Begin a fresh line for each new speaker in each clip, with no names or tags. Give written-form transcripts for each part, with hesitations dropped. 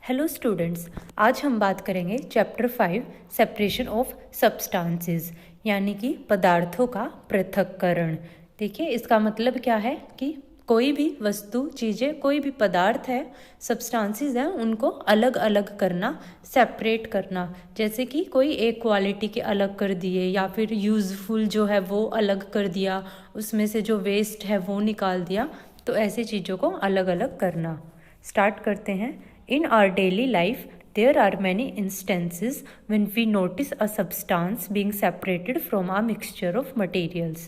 Hello students, आज हम बात करेंगे चैप्टर 5 सेपरेशन ऑफ सब्सटेंसेस यानी कि पदार्थों का पृथक्करण। देखिए, इसका मतलब क्या है कि कोई भी वस्तु, चीज़ें, कोई भी पदार्थ है, सब्सटेंसेस हैं, उनको अलग अलग करना, सेपरेट करना। जैसे कि कोई एक क्वालिटी के अलग कर दिए या फिर यूज़फुल जो है वो अलग कर दिया, उसमें से जो वेस्ट है वो निकाल दिया। तो ऐसी चीज़ों को अलग अलग करना। स्टार्ट करते हैं। In our daily life, there are many instances when we notice a substance being separated from a mixture of materials.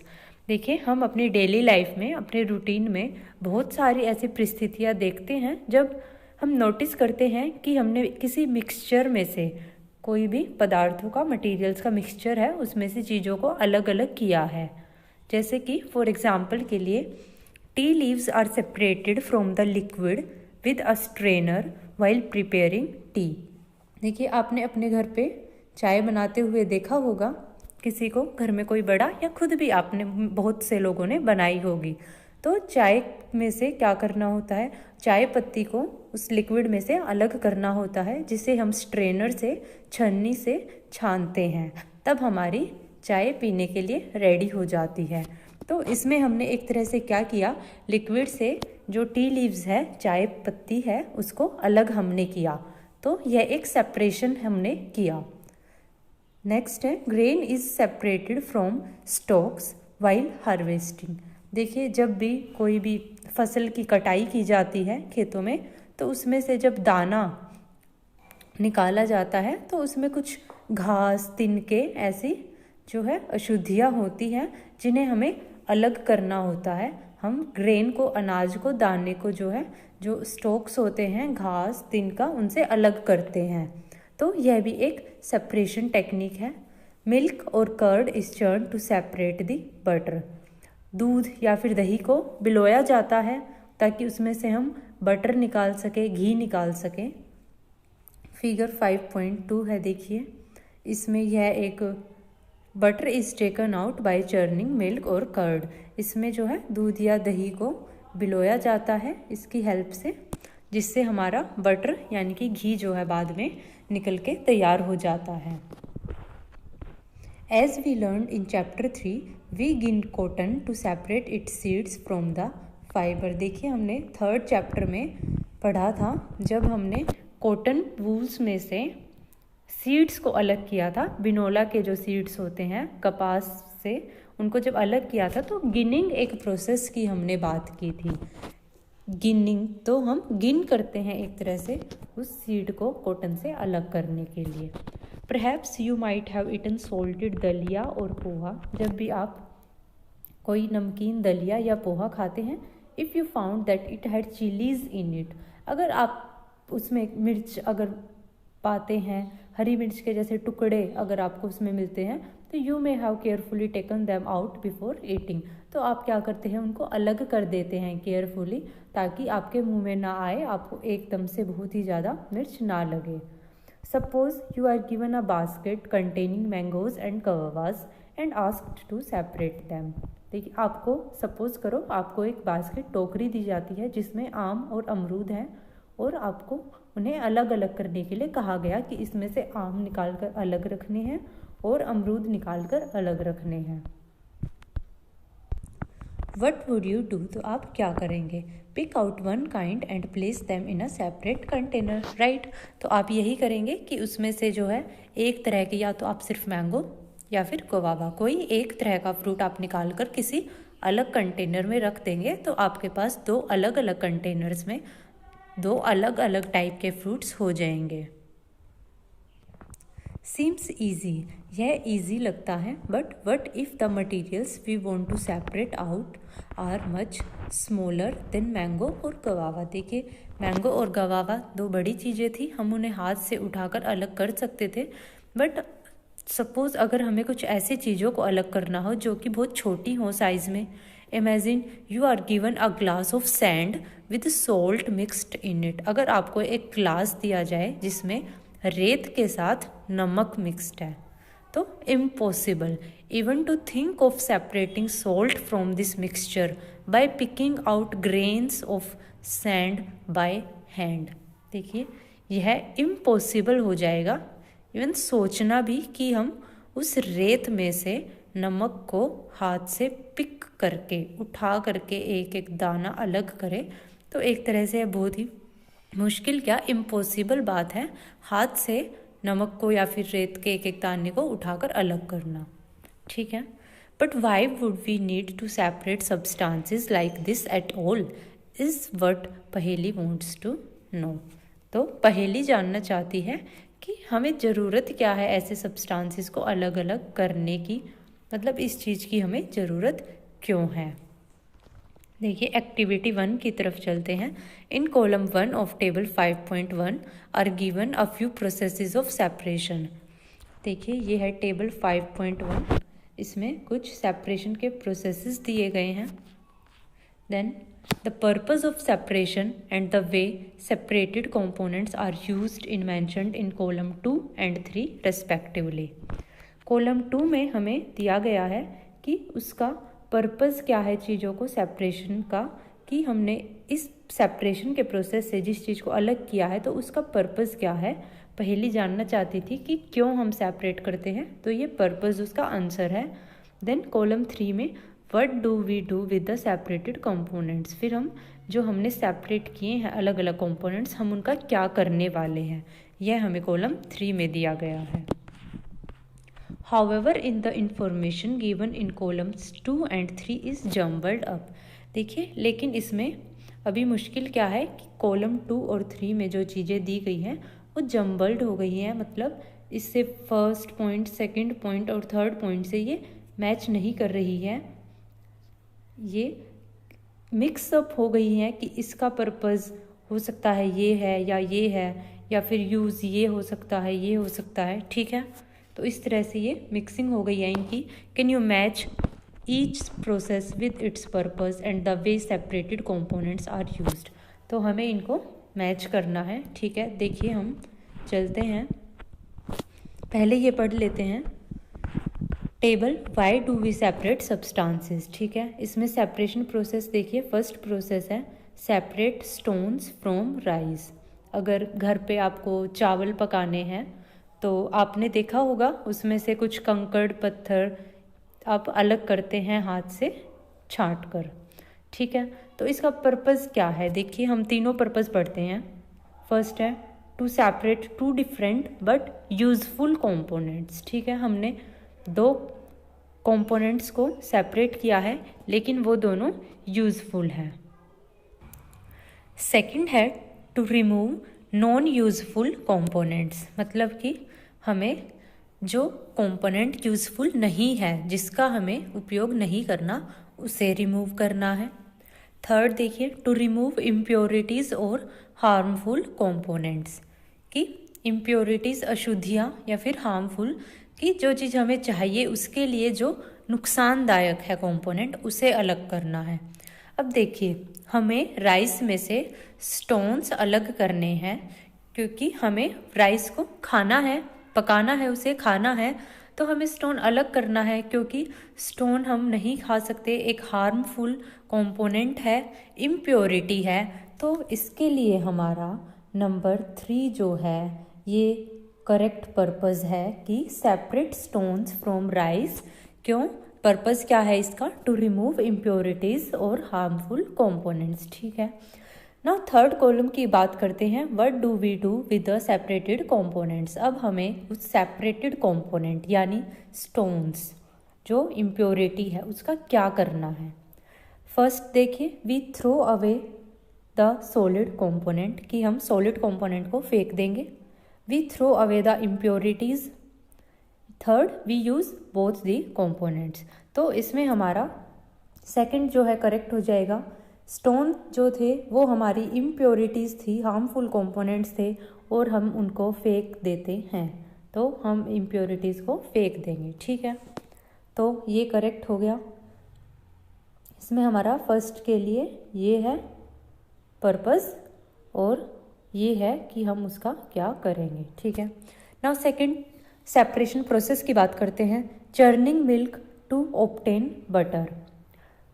देखिए, हम अपनी डेली लाइफ में, अपने रूटीन में बहुत सारी ऐसी परिस्थितियाँ देखते हैं जब हम नोटिस करते हैं कि हमने किसी मिक्सचर में से, कोई भी पदार्थों का, मटेरियल्स का मिक्सचर है, उसमें से चीज़ों को अलग अलग किया है। जैसे कि फॉर एग्जाम्पल के लिए, tea leaves are separated from the liquid with a strainer while preparing tea. देखिए, आपने अपने घर पे चाय बनाते हुए देखा होगा, किसी को घर में कोई बड़ा या खुद भी आपने, बहुत से लोगों ने बनाई होगी। तो चाय में से क्या करना होता है, चाय पत्ती को उस लिक्विड में से अलग करना होता है, जिसे हम स्ट्रेनर से, छन्नी से छानते हैं। तब हमारी चाय पीने के लिए रेडी हो जाती है। तो इसमें हमने एक तरह से क्या किया, लिक्विड से जो टी लीव्स है, चाय पत्ती है, उसको अलग हमने किया। तो यह एक सेपरेशन हमने किया। नेक्स्ट है, grain is separated from stocks while harvesting. देखिए, जब भी कोई भी फसल की कटाई की जाती है खेतों में, तो उसमें से जब दाना निकाला जाता है तो उसमें कुछ घास, तिनके, ऐसी जो है अशुद्धियाँ होती हैं, जिन्हें हमें अलग करना होता है। हम ग्रेन को, अनाज को, दाने को जो है, जो स्टॉक्स होते हैं, घास, तिनका, उनसे अलग करते हैं। तो यह भी एक सेपरेशन टेक्निक है। मिल्क और curd is churn to separate the butter. दूध या फिर दही को बिलोया जाता है ताकि उसमें से हम बटर निकाल सके, घी निकाल सके। फिगर 5.2 है, देखिए, इसमें यह एक butter is taken out by churning milk और कर्ड। इसमें जो है दूध या दही को बिलोया जाता है इसकी हेल्प से, जिससे हमारा बटर यानी कि घी जो है बाद में निकल के तैयार हो जाता है। As we learn in chapter 3, we gin cotton to separate its seeds from the fibre. देखिए, हमने 3rd चैप्टर में पढ़ा था, जब हमने कॉटन वूल्स में से सीड्स को अलग किया था। बिनोला के जो सीड्स होते हैं कपास से, उनको जब अलग किया था, तो गिनिंग एक प्रोसेस की हमने बात की थी। गिनिंग, तो हम गिन करते हैं एक तरह से उस सीड को कॉटन से अलग करने के लिए। Perhaps you might have eaten salted dalia और पोहा। जब भी आप कोई नमकीन दलिया या पोहा खाते हैं, if you found that it had chillies in it, अगर आप उसमें मिर्च अगर पाते हैं, हरी मिर्च के जैसे टुकड़े अगर आपको उसमें मिलते हैं, तो you may have carefully taken them out before eating. तो आप क्या करते हैं, उनको अलग कर देते हैं केयरफुली, ताकि आपके मुंह में ना आए, आपको एकदम से बहुत ही ज़्यादा मिर्च ना लगे। Suppose you are given a basket containing mangoes and guavas and asked to separate them. देखिए, आपको सपोज करो, आपको एक बास्केट, टोकरी दी जाती है जिसमें आम और अमरूद हैं, और आपको उन्हें अलग अलग करने के लिए कहा गया कि इसमें से आम निकाल कर अलग रखने हैं और अमरूद निकाल कर अलग रखने हैं। What would you do? तो आप क्या करेंगे? Pick out one kind and place them in a separate container, right. तो आप यही करेंगे कि उसमें से जो है एक तरह के, या तो आप सिर्फ मैंगो या फिर गुआवा, कोई एक तरह का फ्रूट आप निकाल कर किसी अलग कंटेनर में रख देंगे। तो आपके पास 2 अलग अलग कंटेनर्स में 2 अलग अलग टाइप के फ्रूट्स हो जाएंगे। सीम्स ईजी, यह ईजी लगता है, but what if the materials we want to separate out are much smaller than mango और गवावा। देखिए, मैंगो और गवावा 2 बड़ी चीज़ें थी, हम उन्हें हाथ से उठाकर अलग कर सकते थे। बट सपोज़ अगर हमें कुछ ऐसी चीज़ों को अलग करना हो जो कि बहुत छोटी हो साइज़ में। Imagine you are given a glass of sand with salt mixed in it. अगर आपको एक ग्लास दिया जाए जिसमें रेत के साथ नमक मिक्सड है, तो impossible even to think of separating salt from this mixture by picking out grains of sand by hand. देखिए, यह इम्पॉसिबल हो जाएगा, इवन सोचना भी कि हम उस रेत में से नमक को हाथ से पिक करके उठा करके एक एक दाना अलग करें, तो एक तरह से बहुत ही मुश्किल क्या इम्पॉसिबल बात है हाथ से नमक को या फिर रेत के एक एक दाने को उठाकर अलग करना। ठीक है, but why would we need to separate substances like this at all is what Paheli wants to know. तो पहेली जानना चाहती है कि हमें ज़रूरत क्या है ऐसे सब्सटेंसेस को अलग अलग करने की, मतलब इस चीज़ की हमें ज़रूरत क्यों है। देखिए एक्टिविटी 1 की तरफ चलते हैं। In column 1 of table 5.1 are given a few processes of separation. देखिए ये है टेबल 5.1, इसमें कुछ सेपरेशन के प्रोसेसेस दिए गए हैं। Then the purpose of separation and the way separated components are used in mentioned in column 2 and 3 respectively. Column 2 में हमें दिया गया है कि उसका पर्पस क्या है चीज़ों को सेपरेशन का, कि हमने इस सेपरेशन के प्रोसेस से जिस चीज़ को अलग किया है तो उसका पर्पस क्या है। पहली जानना चाहती थी कि क्यों हम सेपरेट करते हैं, तो ये पर्पस उसका आंसर है। देन कॉलम 3 में what do we do with the separated components, फिर हम जो हमने सेपरेट किए हैं अलग अलग कंपोनेंट्स हम उनका क्या करने वाले हैं, यह हमें कॉलम 3 में दिया गया है। However, in the information given in columns 2 and 3 is jumbled up। देखिए लेकिन इसमें अभी मुश्किल क्या है कि कॉलम 2 और 3 में जो चीज़ें दी गई हैं वो जम्बल्ड हो गई हैं, मतलब इससे फर्स्ट पॉइंट, सेकंड पॉइंट और थर्ड पॉइंट से ये मैच नहीं कर रही है, ये मिक्सअप हो गई हैं कि इसका पर्पस हो सकता है ये है या फिर यूज़ ये हो सकता है, ये हो सकता है। ठीक है, तो इस तरह से ये मिक्सिंग हो गई है इनकी। Can you match each process with its purpose and the way separated components are used. तो हमें इनको मैच करना है। ठीक है, देखिए हम चलते हैं, पहले ये पढ़ लेते हैं table why do we separate substances. ठीक है, इसमें सेपरेशन प्रोसेस देखिए, फर्स्ट प्रोसेस है सेपरेट स्टोन्स फ्रॉम राइस। अगर घर पे आपको चावल पकाने हैं तो आपने देखा होगा उसमें से कुछ कंकड़ पत्थर आप अलग करते हैं हाथ से छांट कर। ठीक है, तो इसका पर्पस क्या है, देखिए हम तीनों पर्पस पढ़ते हैं। फर्स्ट है to separate two different but useful components. ठीक है, हमने दो कंपोनेंट्स को सेपरेट किया है लेकिन वो दोनों यूजफुल हैं। सेकंड है to remove non useful components, मतलब कि हमें जो कंपोनेंट यूजफुल नहीं है, जिसका हमें उपयोग नहीं करना, उसे रिमूव करना है। थर्ड देखिए टू रिमूव इम्प्योरिटीज़ और हार्मफुल कंपोनेंट्स, कि इम्प्योरिटीज़ अशुद्धियाँ या फिर हार्मफुल, कि जो चीज़ हमें चाहिए उसके लिए जो नुकसानदायक है कंपोनेंट उसे अलग करना है। अब देखिए हमें राइस में से स्टोन्स अलग करने हैं, क्योंकि हमें राइस को खाना है, पकाना है, उसे खाना है, तो हमें स्टोन अलग करना है, क्योंकि स्टोन हम नहीं खा सकते, एक हार्मफुल कंपोनेंट है, इम्प्योरिटी है। तो इसके लिए हमारा नंबर 3 जो है ये करेक्ट पर्पस है कि सेपरेट स्टोन्स फ्रॉम राइस। क्यों, पर्पस क्या है इसका, टू रिमूव इम्प्योरिटीज़ और हार्मफुल कंपोनेंट्स। ठीक है, नाउ थर्ड कॉलम की बात करते हैं, what do we do with the separated components. अब हमें उस सेपरेटेड कंपोनेंट यानी स्टोन्स जो इम्प्योरिटी है उसका क्या करना है। फर्स्ट देखिए we throw away the solid component, कि हम सॉलिड कंपोनेंट को फेंक देंगे। We throw away the impurities. Third we use both the components. तो इसमें हमारा सेकंड जो है करेक्ट हो जाएगा। स्टोन जो थे वो हमारी इम्प्योरिटीज़ थी, हार्मफुल कंपोनेंट्स थे और हम उनको फेंक देते हैं, तो हम इम्प्योरिटीज़ को फेंक देंगे। ठीक है, तो ये करेक्ट हो गया। इसमें हमारा फर्स्ट के लिए ये है पर्पस और ये है कि हम उसका क्या करेंगे। ठीक है, नाउ सेकंड सेपरेशन प्रोसेस की बात करते हैं, churning milk to obtain butter,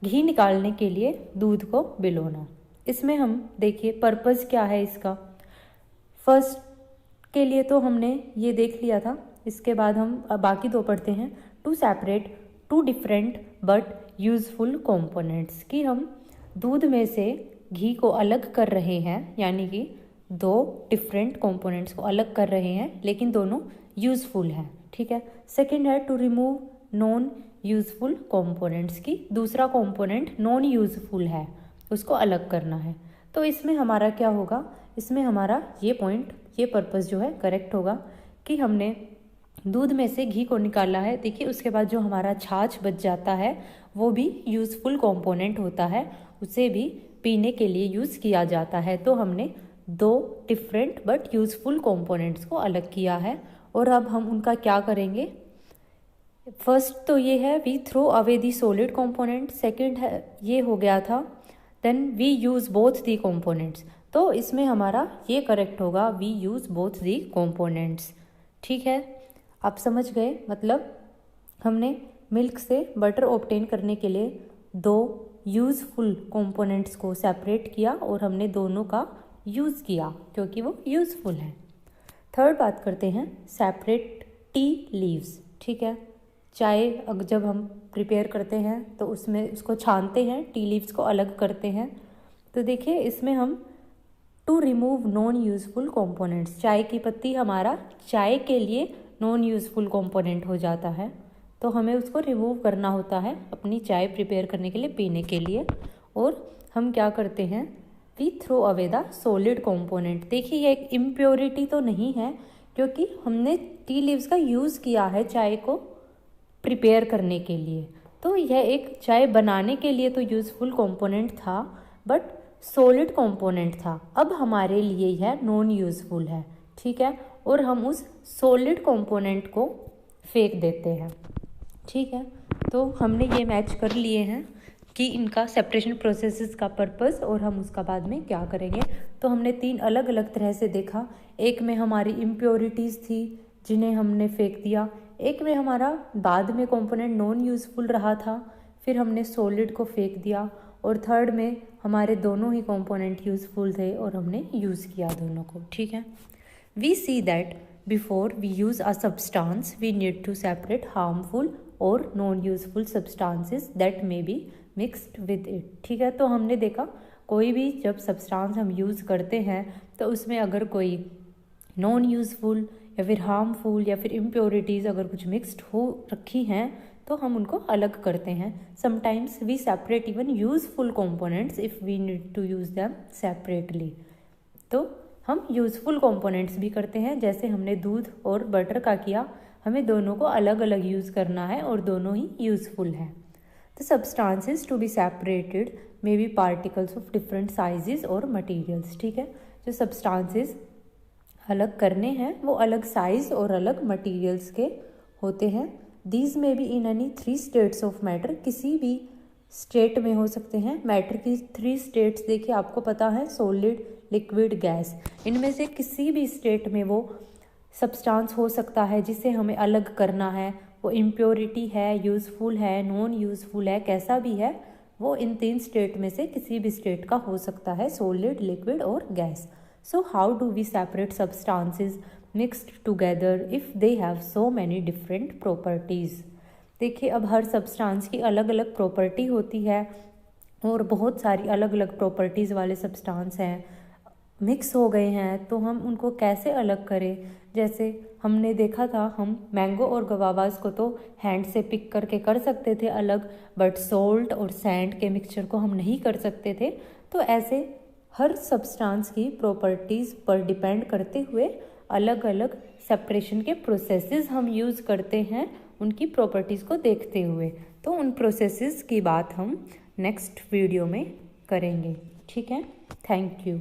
घी निकालने के लिए दूध को बिलोना। इसमें हम देखिए पर्पस क्या है इसका, फर्स्ट के लिए तो हमने ये देख लिया था। इसके बाद हम बाकी दो पढ़ते हैं। To separate two different but useful components, कि हम दूध में से घी को अलग कर रहे हैं, यानी कि दो डिफरेंट कंपोनेंट्स को अलग कर रहे हैं लेकिन दोनों यूजफुल हैं। ठीक है। सेकंड है to remove non useful components, की दूसरा कंपोनेंट नॉन यूजफुल है उसको अलग करना है। तो इसमें हमारा क्या होगा, इसमें हमारा ये पॉइंट, ये पर्पस जो है करेक्ट होगा कि हमने दूध में से घी को निकाला है। देखिए उसके बाद जो हमारा छाछ बच जाता है वो भी यूज़फुल कंपोनेंट होता है, उसे भी पीने के लिए यूज़ किया जाता है। तो हमने दो डिफरेंट बट यूज़फुल कंपोनेंट्स को अलग किया है। और अब हम उनका क्या करेंगे, फर्स्ट तो ये है we throw away the solid component, second है ये हो गया था then we use both the components. तो इसमें हमारा ये करेक्ट होगा we use both the components. ठीक है, आप समझ गए। मतलब हमने मिल्क से बटर ऑब्टेन करने के लिए दो यूज़फुल कंपोनेंट्स को सेपरेट किया और हमने दोनों का यूज़ किया क्योंकि वो यूज़फुल है। थर्ड बात करते हैं सेपरेट टी लीव्स। ठीक है, चाय जब हम प्रिपेयर करते हैं तो उसमें उसको छानते हैं, टी लीव्स को अलग करते हैं। तो देखिए इसमें हम to remove non useful components, चाय की पत्ती हमारा चाय के लिए नॉन यूज़फुल कंपोनेंट हो जाता है, तो हमें उसको रिमूव करना होता है अपनी चाय प्रिपेयर करने के लिए, पीने के लिए। और हम क्या करते हैं, we throw away the solid component. देखिए ये एक इम्प्योरिटी तो नहीं है क्योंकि हमने टी लीव्स का यूज़ किया है चाय को प्रिपेयर करने के लिए, तो यह एक चाय बनाने के लिए तो यूज़फुल कंपोनेंट था बट सॉलिड कंपोनेंट था। अब हमारे लिए यह नॉन यूज़फुल है। ठीक है, और हम उस सॉलिड कंपोनेंट को फेंक देते हैं। ठीक है, तो हमने ये मैच कर लिए हैं कि इनका सेपरेशन प्रोसेसेस का पर्पस और हम उसका बाद में क्या करेंगे। तो हमने तीन अलग अलग तरह से देखा, एक में हमारी इम्प्योरिटीज़ थी जिन्हें हमने फेंक दिया, एक में हमारा बाद में कंपोनेंट नॉन यूज़फुल रहा था फिर हमने सॉलिड को फेंक दिया, और थर्ड में हमारे दोनों ही कंपोनेंट यूज़फुल थे और हमने यूज़ किया दोनों को। ठीक है, we see that before we use a substance we need to separate harmful और non useful substances that may be mixed with it. ठीक है, तो हमने देखा कोई भी जब सब्सटेंस हम यूज़ करते हैं तो उसमें अगर कोई नॉन यूज़फुल या फिर हार्मफुल या फिर इम्प्योरिटीज़ अगर कुछ मिक्सड हो रखी हैं तो हम उनको अलग करते हैं। Sometimes we separate even useful components if we need to use them separately. तो हम यूज़फुल कंपोनेंट्स भी करते हैं, जैसे हमने दूध और बटर का किया, हमें दोनों को अलग अलग यूज़ करना है और दोनों ही यूज़फुल हैं। The substances to be separated may be particles of different sizes और मटेरियल्स। ठीक है, जो सब्सटेंसेस अलग करने हैं वो अलग साइज और अलग मटेरियल्स के होते हैं। दीज में be in any 3 states of matter, किसी भी स्टेट में हो सकते हैं। मैटर की 3 स्टेट्स देखिए आपको पता है, सॉलिड, लिक्विड, गैस। इनमें से किसी भी स्टेट में वो सब्सटेंस हो सकता है जिसे हमें अलग करना है, वो इम्प्योरिटी है, यूज़फुल है, नॉन यूज़फुल है, कैसा भी है, वो इन 3 स्टेट में से किसी भी स्टेट का हो सकता है, सॉलिड, लिक्विड और gas. So how do we separate substances mixed together if they have so many different properties? देखिए अब हर सब्सटेंस की अलग अलग प्रॉपर्टी होती है और बहुत सारी अलग अलग प्रॉपर्टीज़ वाले सब्सटेंस हैं, मिक्स हो गए हैं, तो हम उनको कैसे अलग करें। जैसे हमने देखा था, हम मैंगो और गवावास को तो हैंड से पिक करके कर सकते थे अलग, बट सॉल्ट और सैंड के मिक्सचर को हम नहीं कर सकते थे। तो ऐसे हर सब्सटेंस की प्रॉपर्टीज़ पर डिपेंड करते हुए अलग अलग सेपरेशन के प्रोसेसेस हम यूज़ करते हैं उनकी प्रॉपर्टीज़ को देखते हुए। तो उन प्रोसेसेस की बात हम नेक्स्ट वीडियो में करेंगे। ठीक है, थैंक यू।